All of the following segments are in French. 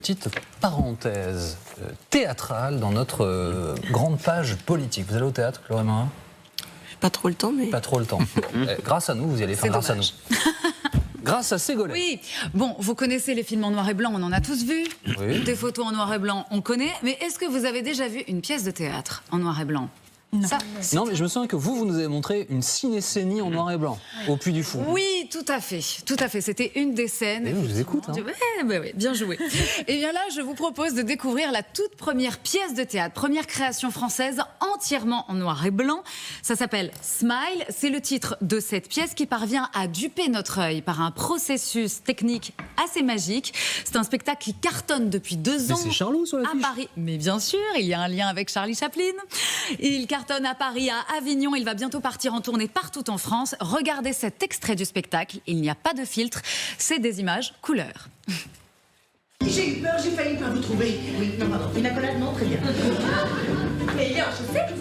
Petite parenthèse théâtrale dans notre grande page politique. Vous allez au théâtre, Laure Marin? Pas trop le temps, mais... Pas trop le temps. Grâce à nous, vous y allez. Enfin, grâce à nous. Grâce à Ségolène. Oui, bon, vous connaissez les films en noir et blanc, on en a tous vu. Oui. Des photos en noir et blanc, on connaît. Mais est-ce que vous avez déjà vu une pièce de théâtre en noir et blanc? Non. Non, mais je me souviens que vous nous avez montré une cinécénie en noir et blanc, au Puy du Fou. Oui, tout à fait, tout à fait. C'était une des scènes. Et oui, je vous écoute. Hein. Oui, bien joué. Et bien là, je vous propose de découvrir la toute première pièce de théâtre, première création française entièrement en noir et blanc. Ça s'appelle Smile. C'est le titre de cette pièce qui parvient à duper notre œil par un processus technique assez magique. C'est un spectacle qui cartonne depuis 2 ans. Mais c'est Charlot sur l'affiche. À Paris. Mais bien sûr, il y a un lien avec Charlie Chaplin. Il cartonne à Paris, à Avignon. Il va bientôt partir en tournée partout en France. Regardez cet extrait du spectacle. Il n'y a pas de filtre. C'est des images couleurs. J'ai eu peur, j'ai failli pas vous trouver. Oui, non, pardon. Une accolade, non, très bien. Mais il est en chaussettes.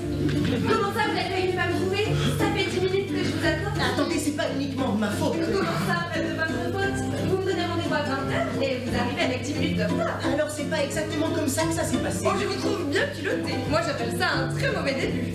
Comment ça, vous avez failli pas me trouver? Ça fait 10 minutes que je vous attends. Attendez, c'est pas uniquement de ma faute. Comment ça, pas de votre faute? Vous me donnez rendez-vous à 20h et vous arrivez avec 10 minutes de retard. Alors, c'est pas exactement comme ça que ça s'est passé. Oh, je vous trouve bien culotté. Moi, j'appelle ça un très mauvais début.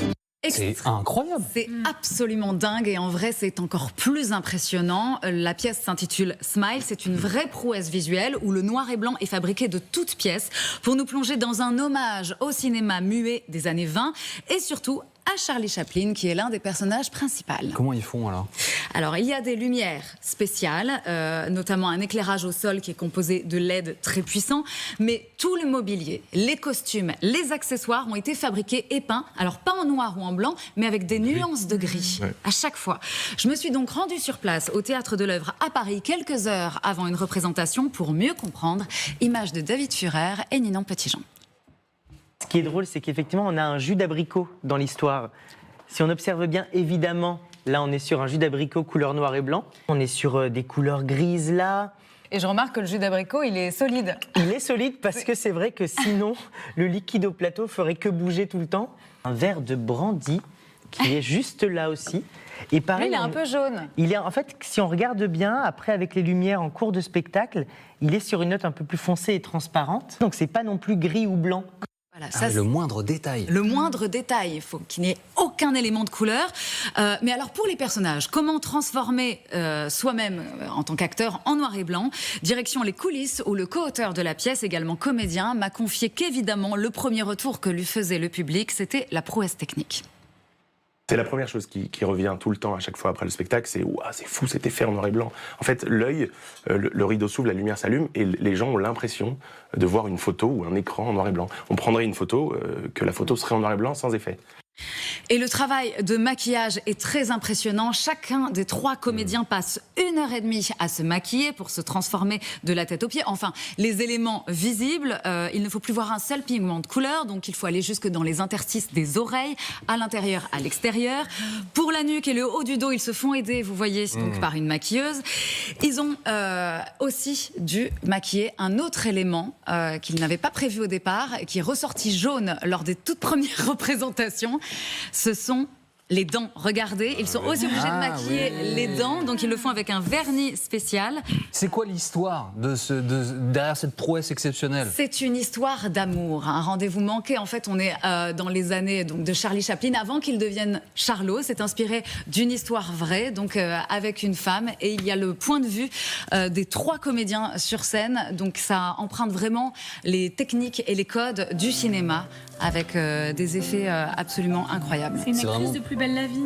C'est incroyable. C'est absolument dingue et en vrai c'est encore plus impressionnant. La pièce s'intitule Smile, c'est une vraie prouesse visuelle où le noir et blanc est fabriqué de toutes pièces pour nous plonger dans un hommage au cinéma muet des années 20 et surtout à Charlie Chaplin qui est l'un des personnages principaux. Comment ils font alors? Alors il y a des lumières spéciales, notamment un éclairage au sol qui est composé de LED très puissant, mais tout le mobilier, les costumes, les accessoires ont été fabriqués et peints, alors pas en noir ou en blanc, mais avec des nuances de gris à chaque fois. Je me suis donc rendue sur place au Théâtre de l'Œuvre à Paris quelques heures avant une représentation pour mieux comprendre. Image de David Führer et Ninon Petitjean. Ce qui est drôle, c'est qu'effectivement, on a un jus d'abricot dans l'histoire. Si on observe bien, évidemment, là, on est sur un jus d'abricot couleur noir et blanc. On est sur des couleurs grises, là. Et je remarque que le jus d'abricot, il est solide. Il est solide parce que c'est vrai que sinon, le liquide au plateau ferait que bouger tout le temps. Un verre de brandy qui est juste là aussi. Et pareil, Lui, il est un peu jaune. Il est, en fait, si on regarde bien, après, avec les lumières en cours de spectacle, il est sur une note un peu plus foncée et transparente. Donc, c'est pas non plus gris ou blanc. Voilà, Ah, le moindre détail. Le moindre détail, il faut qu'il n'y ait aucun élément de couleur. Mais alors pour les personnages, comment transformer soi-même en tant qu'acteur en noir et blanc? Direction les coulisses où le co-auteur de la pièce, également comédien, m'a confié qu'évidemment le premier retour que lui faisait le public, c'était la prouesse technique. C'est la première chose qui revient tout le temps à chaque fois après le spectacle, c'est « c'est fou, cet effet en noir et blanc ». En fait, l'œil, le rideau s'ouvre, la lumière s'allume et les gens ont l'impression de voir une photo ou un écran en noir et blanc. On prendrait une photo, que la photo serait en noir et blanc sans effet. Et le travail de maquillage est très impressionnant. Chacun des 3 comédiens passe 1h30 à se maquiller pour se transformer de la tête aux pieds. Enfin, les éléments visibles, il ne faut plus voir un seul pigment de couleur, donc il faut aller jusque dans les interstices des oreilles, à l'intérieur, à l'extérieur. Pour la nuque et le haut du dos, ils se font aider, vous voyez, donc par une maquilleuse. Ils ont aussi dû maquiller un autre élément qu'ils n'avaient pas prévu au départ, qui est ressorti jaune lors des toutes premières représentations. Ce sont les dents. Regardez, ils sont aussi obligés de maquiller les dents, donc ils le font avec un vernis spécial. C'est quoi l'histoire derrière cette prouesse exceptionnelle? C'est une histoire d'amour, un rendez-vous manqué. En fait, on est dans les années donc, de Charlie Chaplin, avant qu'il devienne Charlot. C'est inspiré d'une histoire vraie, donc avec une femme. Et il y a le point de vue des 3 comédiens sur scène. Donc ça emprunte vraiment les techniques et les codes du cinéma, avec des effets absolument incroyables. C'est une actrice de Plus belle la vie.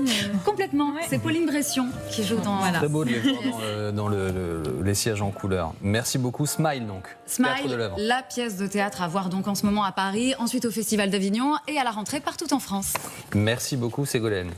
Complètement. C'est Pauline Bression qui joue dans... Très beau de les voir dans les sièges en couleur. Merci beaucoup. Smile donc. Théâtre de Smile, l'Œuvre. la pièce de théâtre à voir donc en ce moment à Paris, ensuite au Festival d'Avignon et à la rentrée partout en France. Merci beaucoup Ségolène.